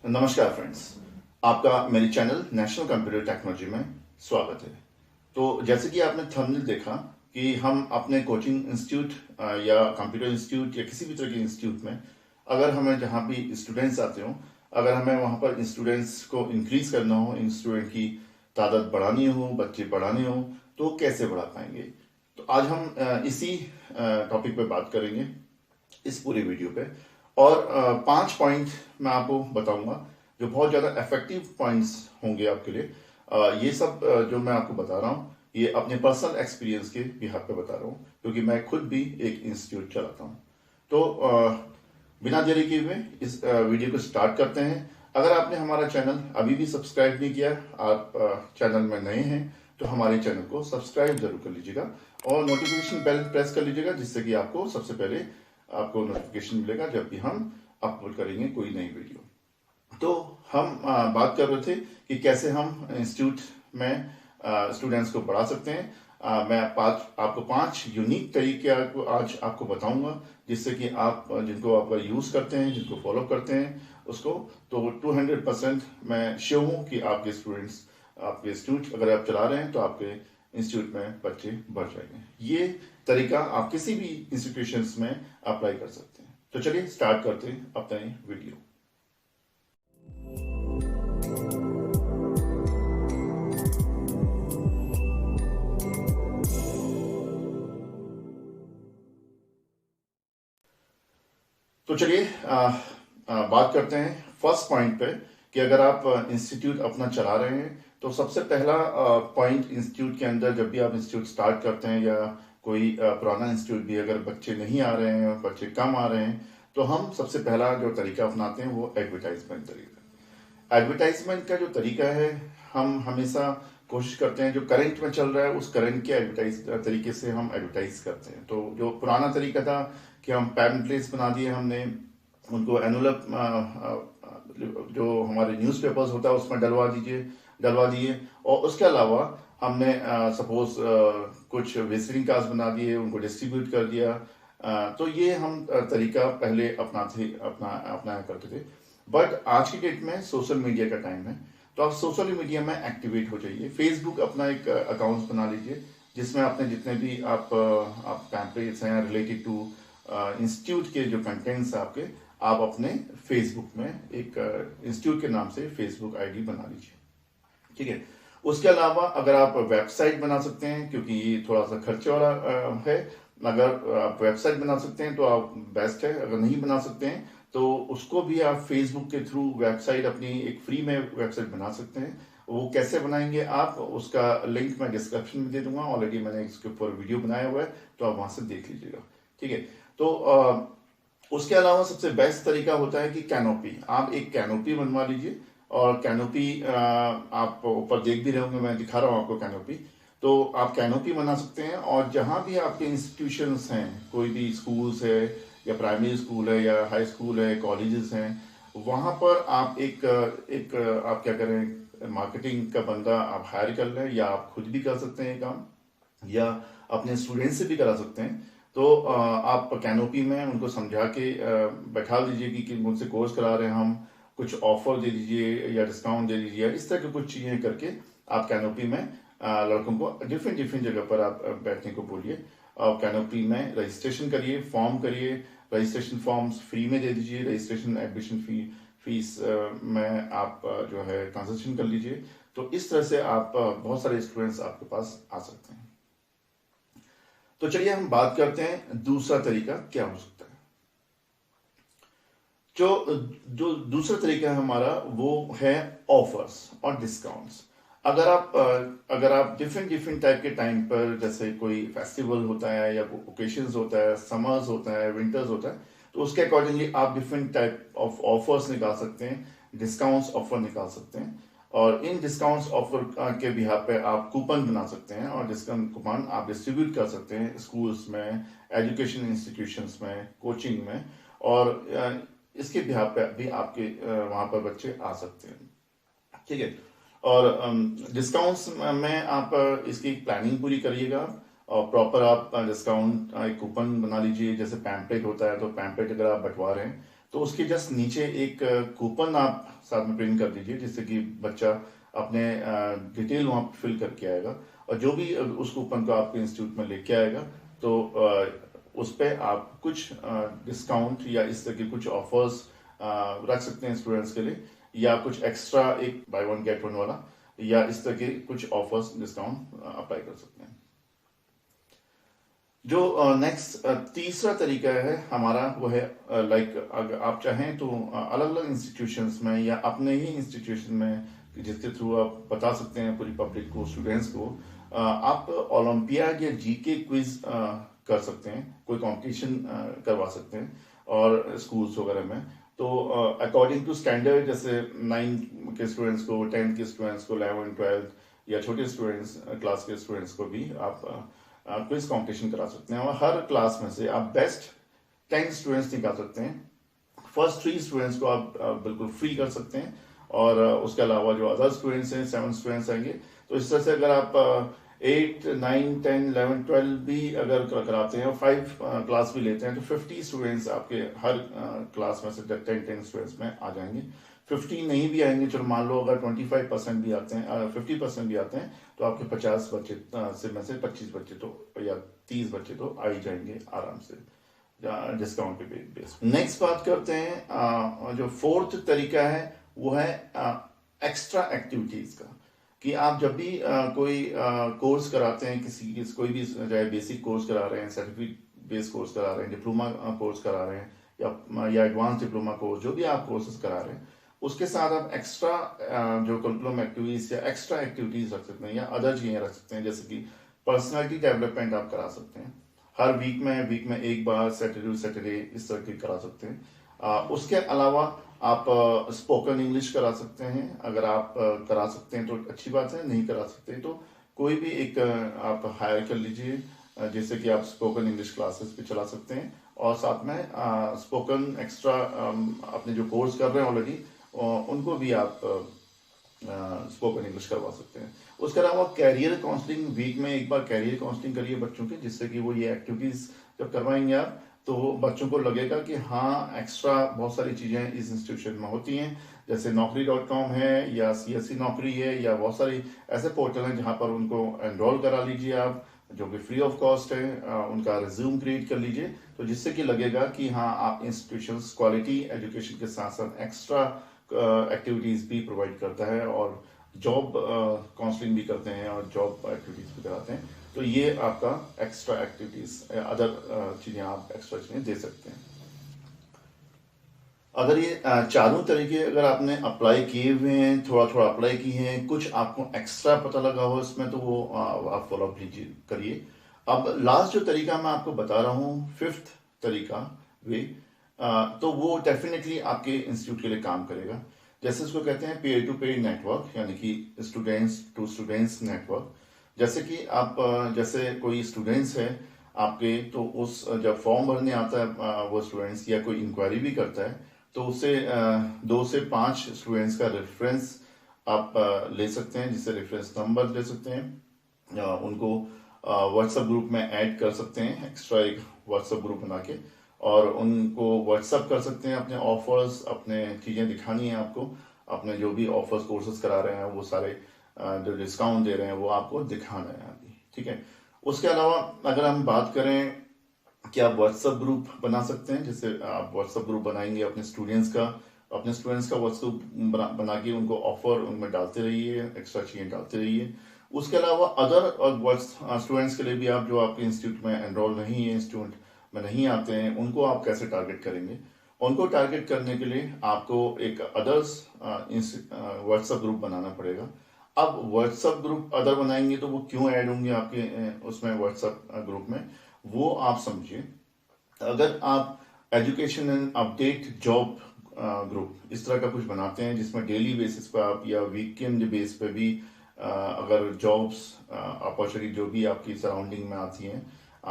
नमस्कार फ्रेंड्स, आपका मेरे चैनल नेशनल कंप्यूटर टेक्नोलॉजी में स्वागत है। तो जैसे कि आपने थंबनेल देखा कि हम अपने कोचिंग इंस्टीट्यूट या कंप्यूटर इंस्टीट्यूट या किसी भी तरह के इंस्टीट्यूट में अगर हमें जहाँ भी स्टूडेंट्स आते हो, अगर हमें वहाँ पर स्टूडेंट्स को इंक्रीज करना हो, इन स्टूडेंट की तादाद बढ़ानी हो, बच्चे बढ़ाने हो, तो कैसे बढ़ा पाएंगे। तो आज हम इसी टॉपिक पे बात करेंगे इस पूरी वीडियो पे। और 5 पॉइंट मैं आपको बताऊंगा जो बहुत ज़्यादा इफेक्टिव पॉइंट्स होंगे आपके लिए। ये सब जो मैं आपको बता रहा हूँ ये अपने पर्सनल एक्सपीरियंस के बिहाफ पे बता रहा हूँ, क्योंकि मैं खुद भी एक इंस्टीट्यूट चलाता हूँ। तो बिना देरी किए हुए इस वीडियो को स्टार्ट करते हैं। अगर आपने हमारा चैनल अभी भी सब्सक्राइब नहीं किया, आप चैनल में नए हैं, तो हमारे चैनल को सब्सक्राइब जरूर कर लीजिएगा और नोटिफिकेशन बेल प्रेस कर लीजिएगा, जिससे कि आपको सबसे पहले आपको नोटिफिकेशन मिलेगा जब भी हम अपलोड करेंगे कोई नई वीडियो। तो हम बात कर रहे थे कि कैसे हम इंस्टीट्यूट में स्टूडेंट्स को पढ़ा सकते हैं। मैं आपको 5 यूनिक तरीके आज आपको बताऊंगा, जिससे कि आप जिनको आप यूज करते हैं, जिनको फॉलो करते हैं उसको, तो 200% मैं श्योर हूँ कि आपके इंस्टीट्यूट अगर आप चला रहे हैं तो आपके इंस्टीट्यूट में बच्चे बढ़ जाएंगे। ये तरीका आप किसी भी इंस्टीट्यूशंस में अप्लाई कर सकते हैं। तो चलिए स्टार्ट करते हैं अपना वीडियो। तो चलिए बात करते हैं फर्स्ट पॉइंट पे कि अगर आप इंस्टीट्यूट अपना चला रहे हैं तो सबसे पहला पॉइंट इंस्टीट्यूट के अंदर, जब भी आप इंस्टीट्यूट स्टार्ट करते हैं या कोई पुराना इंस्टीट्यूट भी अगर बच्चे नहीं आ रहे हैं, बच्चे कम आ रहे हैं, तो हम सबसे पहला जो तरीका अपनाते हैं वो एडवर्टाइजमेंट तरीका। एडवर्टाइजमेंट का जो तरीका है, हम हमेशा कोशिश करते हैं जो करंट में चल रहा है उस करंट के एडवर्टाइज तरीके से हम एडवर्टाइज करते हैं। तो जो पुराना तरीका था कि हम पैम्पलेट्स बना दिए, हमने उनको एनुअल जो हमारे न्यूज़पेपर्स होता है उसमें डलवा दिए, और उसके अलावा हमने सपोज कुछ विजिटिंग कार्ड्स बना दिए, उनको डिस्ट्रीब्यूट कर दिया। तो ये हम तरीका पहले अपनाया करते थे। बट आज की डेट में सोशल मीडिया का टाइम है, तो आप सोशल मीडिया में एक्टिवेट हो जाइए। फेसबुक अपना एक अकाउंट बना लीजिए, जिसमें अपने जितने भी आप पैम्पलेट्स हैं रिलेटेड टू इंस्टीट्यूट के जो कंटेंट्स है आपके, आप अपने फेसबुक में एक इंस्टीट्यूट के नाम से फेसबुक आईडी बना लीजिए। ठीक है। उसके अलावा अगर आप वेबसाइट बना सकते हैं, क्योंकि ये थोड़ा सा खर्चे वाला है, अगर आप वेबसाइट बना सकते हैं तो आप बेस्ट है। अगर नहीं बना सकते हैं तो उसको भी आप फेसबुक के थ्रू वेबसाइट अपनी एक फ्री में वेबसाइट बना सकते हैं। वो कैसे बनाएंगे आप, उसका लिंक मैं डिस्क्रिप्शन में दे दूंगा। ऑलरेडी मैंने इसके ऊपर वीडियो बनाया हुआ है, तो आप वहां से देख लीजिएगा। ठीक है। तो उसके अलावा सबसे बेस्ट तरीका होता है कि कैनोपी, आप एक कैनोपी बनवा लीजिए। और कैनोपी आप ऊपर देख भी रहे होंगे, मैं दिखा रहा हूँ आपको कैनोपी। तो आप कैनोपी बना सकते हैं, और जहां भी आपके इंस्टीट्यूशंस हैं, कोई भी स्कूल्स है या प्राइमरी स्कूल है या हाई स्कूल है, कॉलेजेस हैं, वहां पर आप एक आप क्या करें, मार्केटिंग का बंदा आप हायर कर लें, या आप खुद भी कर सकते हैं ये काम, या अपने स्टूडेंट से भी करा सकते हैं। तो आप कैनोपी में उनको समझा के बैठा दीजिए कि मुझसे कोर्स करा रहे हैं हम, कुछ ऑफर दे दीजिए या डिस्काउंट दे दीजिए, या इस तरह की कुछ चीजें करके आप कैनोपी में लड़कों को डिफरेंट डिफरेंट जगह पर आप बैठने को बोलिए। आप कैनोपी में रजिस्ट्रेशन करिए, फॉर्म करिए, रजिस्ट्रेशन फॉर्म्स फ्री में दे दीजिए, रजिस्ट्रेशन एडमिशन फीस में आप जो है ट्रांजेक्शन कर लीजिए। तो इस तरह से आप बहुत सारे स्टूडेंट्स आपके पास आ सकते हैं। तो चलिए हम बात करते हैं दूसरा तरीका क्या हो सकता है। जो दूसरा तरीका है हमारा वो है ऑफर्स और डिस्काउंट्स। अगर आप डिफरेंट डिफरेंट टाइप के टाइम पर, जैसे कोई फेस्टिवल होता है या ओकेशंस होता है, समर्स होता है, विंटर्स होता है, तो उसके अकॉर्डिंगली आप डिफरेंट टाइप ऑफ ऑफर्स निकाल सकते हैं, डिस्काउंट्स ऑफर निकाल सकते हैं। और इन डिस्काउंट्स ऑफर के बिहाफ पे आप कूपन बना सकते हैं, और डिस्काउंट कूपन आप डिस्ट्रीब्यूट कर सकते हैं स्कूल्स में, एजुकेशन इंस्टीट्यूशंस में, कोचिंग में, और इसके बिहाफ पे भी आपके वहां पर बच्चे आ सकते हैं। ठीक है। और डिस्काउंट्स में आप इसकी प्लानिंग पूरी करिएगा, और प्रॉपर आप डिस्काउंट एक कूपन बना लीजिए। जैसे पैम्पलेट होता है, तो पैम्पलेट अगर आप बंटवा रहे हैं तो उसके जस्ट नीचे एक कूपन आप साथ में प्रिंट कर दीजिए, जिससे कि बच्चा अपने डिटेल वहाँ फिल करके आएगा, और जो भी उस कूपन को आपके इंस्टीट्यूट में लेके आएगा तो उस पर आप कुछ डिस्काउंट या इस तरह के कुछ ऑफर्स रख सकते हैं स्टूडेंट्स के लिए, या कुछ एक्स्ट्रा एक बाय वन गेट वन वाला, या इस तरह के कुछ ऑफर्स डिस्काउंट अप्लाई कर सकते हैं। जो नेक्स्ट तीसरा तरीका है हमारा वो है लाइक अगर आप चाहें तो अलग अलग इंस्टीट्यूशंस में या अपने ही इंस्टीट्यूशन में जिसके थ्रू आप बता सकते हैं पूरी पब्लिक को, स्टूडेंट्स को, आप ओलंपियाड या जीके क्विज कर सकते हैं, कोई कंपटीशन करवा सकते हैं और स्कूल्स वगैरह में। तो अकॉर्डिंग टू स्टैंडर्ड, जैसे 9 के स्टूडेंट्स को, 10 के स्टूडेंट्स को, 11, 12 या छोटे स्टूडेंट्स क्लास के स्टूडेंट्स को भी आप क्विज कंपटीशन करा सकते हैं, और हर क्लास में से आप बेस्ट 10 स्टूडेंट्स निकाल सकते हैं। फर्स्ट 3 स्टूडेंट्स को आप बिल्कुल फ्री कर सकते हैं, और उसके अलावा जो अदर स्टूडेंट्स हैं 7 स्टूडेंट्स आएंगे। तो इस तरह से अगर आप 8, 9, 10, 11, 12 भी अगर कराते हैं और 5 क्लास भी लेते हैं तो 50 स्टूडेंट्स आपके हर क्लास में से 10 स्टूडेंट्स में आ जाएंगे। 50 नहीं भी आएंगे, चलो मान लो अगर 25% भी आते हैं, 50% भी आते हैं, तो आपके 50 बच्चे से में से 25 बच्चे तो या 30 बच्चे तो आ ही जाएंगे आराम से डिस्काउंट के बेस। नेक्स्ट बात करते हैं जो फोर्थ तरीका है वो है एक्स्ट्रा एक्टिविटीज का, कि आप जब भी कोई कोर्स कराते हैं, कोई भी चाहे बेसिक कोर्स करा रहे हैं, सर्टिफिकेट बेस्ड कोर्स करा रहे हैं, डिप्लोमा कोर्स करा रहे हैं या एडवांस डिप्लोमा कोर्स, जो भी आप कोर्सेज करा रहे हैं, उसके साथ आप एक्स्ट्रा जो करिकुलम एक्टिविटीज या एक्स्ट्रा एक्टिविटीज रख सकते हैं या अदर चीजें रख सकते हैं, जैसे कि पर्सनालिटी डेवलपमेंट आप करा सकते हैं हर वीक में एक बार, सैटरडे इस तरह की करा सकते हैं। उसके अलावा आप स्पोकन इंग्लिश करा सकते हैं, अगर आप करा सकते हैं तो अच्छी बात है, नहीं करा सकते तो कोई भी एक आप हायर कर लीजिए, जैसे कि आप स्पोकन इंग्लिश क्लासेस भी चला सकते हैं, और साथ में स्पोकन एक्स्ट्रा अपने जो कोर्स कर रहे हैं ऑलरेडी उनको भी आप स्पोकन इंग्लिश करवा सकते हैं। उसके अलावा कैरियर काउंसलिंग, वीक में एक बार कैरियर काउंसलिंग करिए बच्चों के, जिससे कि वो ये एक्टिविटीज जब करवाएंगे आप तो बच्चों को लगेगा कि हाँ एक्स्ट्रा बहुत सारी चीजें इस इंस्टीट्यूशन में होती हैं, जैसे naukri.com है या CSC नौकरी है, या बहुत सारी ऐसे पोर्टल हैं जहां पर उनको एनरोल करा लीजिए आप, जो कि फ्री ऑफ कॉस्ट है। उनका रिज्यूम क्रिएट कर लीजिए, तो जिससे कि लगेगा कि हाँ आप इंस्टीट्यूशन क्वालिटी एजुकेशन के साथ साथ एक्स्ट्रा एक्टिविटीज भी प्रोवाइड करता है, और जॉब काउंसलिंग भी करते हैं और जॉब एक्टिविटीज भी कराते हैं। तो ये आपका एक्स्ट्रा एक्टिविटीज, अदर चीजें आप एक्स्ट्रा चीजें दे सकते हैं। अगर ये चारों तरीके अगर आपने अप्लाई किए हुए हैं, थोड़ा थोड़ा अप्लाई किए हैं, कुछ आपको एक्स्ट्रा पता लगा हो इसमें, तो वो आप फॉलो अप लीजिए, करिए। अब लास्ट जो तरीका मैं आपको बता रहा हूँ, 5th तरीका वे, तो वो डेफिनेटली आपके इंस्टीट्यूट के लिए काम करेगा। जैसे इसको कहते हैं पेयर टू पेयर नेटवर्क, यानी कि स्टूडेंट्स टू स्टूडेंट्स नेटवर्क। जैसे कि आप जैसे कोई स्टूडेंट्स है आपके, तो उस जब फॉर्म भरने आता है वो स्टूडेंट्स या कोई इंक्वायरी भी करता है, तो उससे 2 से 5 स्टूडेंट्स का रेफरेंस आप ले सकते हैं, जिससे रेफरेंस नंबर ले सकते हैं, उनको व्हाट्सएप ग्रुप में ऐड कर सकते हैं, एक्स्ट्रा एक व्हाट्सएप ग्रुप बना के, और उनको व्हाट्सएप कर सकते हैं अपने ऑफर्स, अपने चीजें दिखानी है आपको, अपने जो भी ऑफर्स कोर्सेज करा रहे हैं वो सारे जो डिस्काउंट दे रहे हैं वो आपको दिखाना है अभी, ठीक है। उसके अलावा अगर हम बात करें कि आप व्हाट्सएप ग्रुप बना सकते हैं, जैसे आप व्हाट्सएप ग्रुप बनाएंगे अपने स्टूडेंट्स का व्हाट्सएप बना के उनको ऑफर उनमें डालते रहिए, एक्स्ट्रा चीजें डालते रहिए। उसके अलावा अदर स्टूडेंट्स के लिए भी आप जो आपके इंस्टीट्यूट में एनरोल नहीं है, इंस्टीट्यूट में नहीं आते हैं, उनको आप कैसे टारगेट करेंगे? उनको टारगेट करने के लिए आपको एक अदर्स व्हाट्सएप ग्रुप बनाना पड़ेगा। अब व्हाट्सएप ग्रुप अदर बनाएंगे तो वो क्यों ऐड होंगे आपके उसमें व्हाट्सएप ग्रुप में, वो आप समझिए। अगर आप education and update job group इस तरह का कुछ बनाते हैं, जिसमें डेली बेसिस पर आप या वीकेंड बेस पे भी अगर जॉब्स अपॉर्चुनिटी जो भी आपकी सराउंडिंग में आती हैं,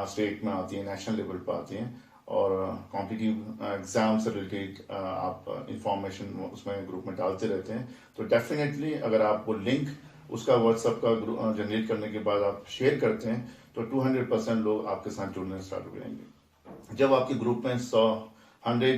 स्टेट में आती है, नेशनल लेवल पर आती हैं, और कॉम्पिटिटिव एग्जाम से रिलेटेड आप इंफॉर्मेशन उसमें ग्रुप में डालते रहते हैं, तो डेफिनेटली अगर आप वो लिंक उसका व्हाट्सएप का जनरेट करने के बाद आप शेयर करते हैं तो 200% लोग आपके साथ जुड़ने स्टार्ट हो जाएंगे। जब आपके ग्रुप में 100 100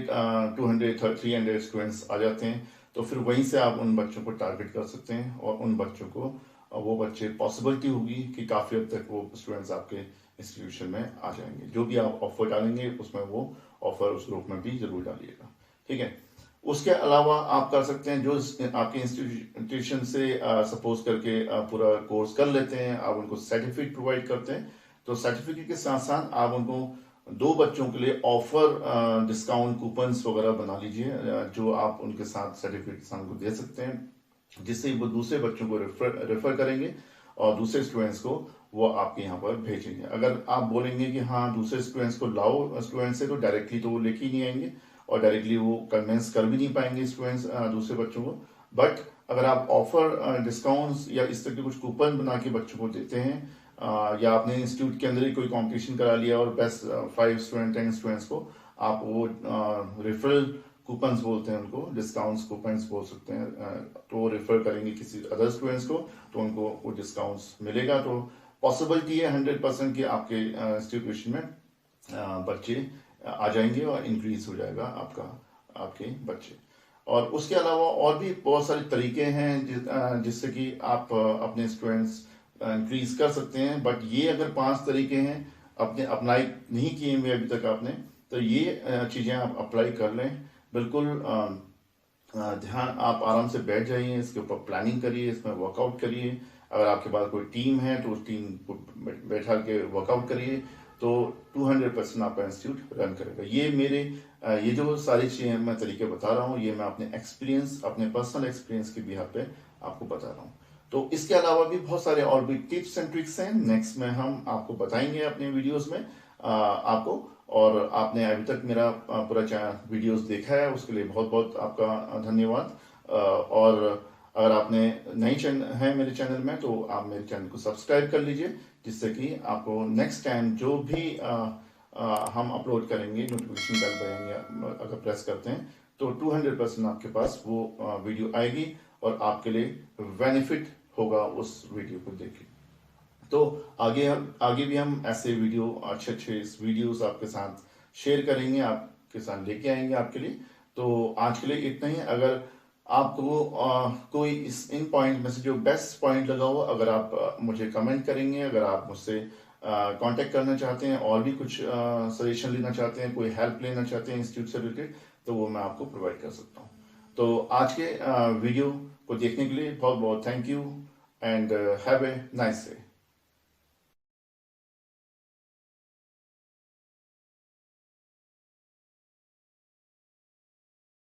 200 300 स्टूडेंट्स आ जाते हैं, तो फिर वहीं से आप उन बच्चों को टारगेट कर सकते हैं और उन बच्चों को वो बच्चे पॉसिबिलिटी होगी कि काफ़ी हद तक वो स्टूडेंट्स आपके इंस्टीट्यूशन में आ जाएंगे। जो भी आप ऑफर डालेंगे उसमें वो ऑफर उस ग्रुप में भी जरूर डालिएगा, ठीक है। उसके अलावा आप कर सकते हैं जो आपके इंस्टीट्यूशन से सपोज करके पूरा कोर्स कर लेते हैं, आप उनको सर्टिफिकेट प्रोवाइड करते हैं, तो सर्टिफिकेट के साथ साथ आप उनको 2 बच्चों के लिए ऑफर डिस्काउंट कूपन्स वगैरह बना लीजिए, जो आप उनके साथ सर्टिफिकेट के साथ उनको दे सकते हैं, जिससे वो दूसरे बच्चों को रेफर करेंगे और दूसरे स्टूडेंट्स को वो आपके यहाँ पर भेजेंगे। अगर आप बोलेंगे कि हाँ दूसरे स्टूडेंट्स को लाओ स्टूडेंट्स से, तो डायरेक्टली तो वो लेके ही नहीं आएंगे और डायरेक्टली वो कन्विंस कर भी नहीं पाएंगे स्टूडेंट्स दूसरे बच्चों को। बट अगर आप ऑफर डिस्काउंट्स या इस तरह के कुछ कूपन बना के बच्चों को देते हैं, या आपने इंस्टीट्यूट के अंदर ही कोई कंपटीशन करा लिया और बेस्ट 5 स्टूडेंट 10 स्टूडेंट्स को आप वो रेफरल कूपन्स बोलते हैं उनको, डिस्काउंट्स कूपन्स बोल सकते हैं, तो रेफर करेंगे किसी अदर स्टूडेंट्स को तो उनको वो डिस्काउंट्स मिलेगा। तो पॉसिबिलिटी है 100% कि आपके इंस्टीट्यूशन में बच्चे आ जाएंगे और इंक्रीज हो जाएगा आपके बच्चे। और उसके अलावा और भी बहुत सारे तरीके हैं जिससे कि आप अपने स्टूडेंट्स इंक्रीज कर सकते हैं। बट ये अगर 5 तरीके हैं अपने अप्लाई नहीं किए हुए अभी तक आपने, तो ये चीजें आप अप्लाई कर लें। बिल्कुल ध्यान आप आराम से बैठ जाइए, इसके ऊपर प्लानिंग करिए, इसमें वर्कआउट करिए। अगर आपके पास कोई टीम है तो उस टीम को बैठा के वर्कआउट करिए, तो 200% आपका इंस्टीट्यूट रन करेगा। ये जो सारी चीजें मैं तरीके बता रहा हूँ, ये मैं अपने एक्सपीरियंस, अपने पर्सनल एक्सपीरियंस के बिहाफ पे आपको बता रहा हूँ। तो इसके अलावा भी बहुत सारे और भी टिप्स एंड ट्रिक्स हैं, नेक्स्ट में हम आपको बताएंगे अपने वीडियोस में आपको। और आपने अभी तक मेरा पूरा वीडियोस देखा है, उसके लिए बहुत बहुत आपका धन्यवाद। और अगर आपने नई चैनल है मेरे चैनल में, तो आप मेरे चैनल को सब्सक्राइब कर लीजिए, जिससे कि आपको नेक्स्ट टाइम जो भी हम अपलोड करेंगे, नोटिफिकेशन बेल बजाएंगे अगर प्रेस करते हैं, तो 200% आपके पास वो वीडियो आएगी और आपके लिए बेनिफिट होगा उस वीडियो को देख के। तो आगे भी हम ऐसे वीडियो अच्छे वीडियोस आपके साथ शेयर करेंगे, आपके साथ लेके आएंगे आपके लिए। तो आज के लिए इतना ही। अगर आपको कोई इन पॉइंट में से जो बेस्ट पॉइंट लगा हो, अगर आप मुझे कमेंट करेंगे, अगर आप मुझसे कांटेक्ट करना चाहते हैं और भी कुछ सजेशन लेना चाहते हैं, कोई हेल्प लेना चाहते हैं इंस्टीट्यूट से रिलेटेड, तो वो मैं आपको प्रोवाइड कर सकता हूँ। तो आज के वीडियो को देखने के लिए बहुत बहुत thank you and have a nice day.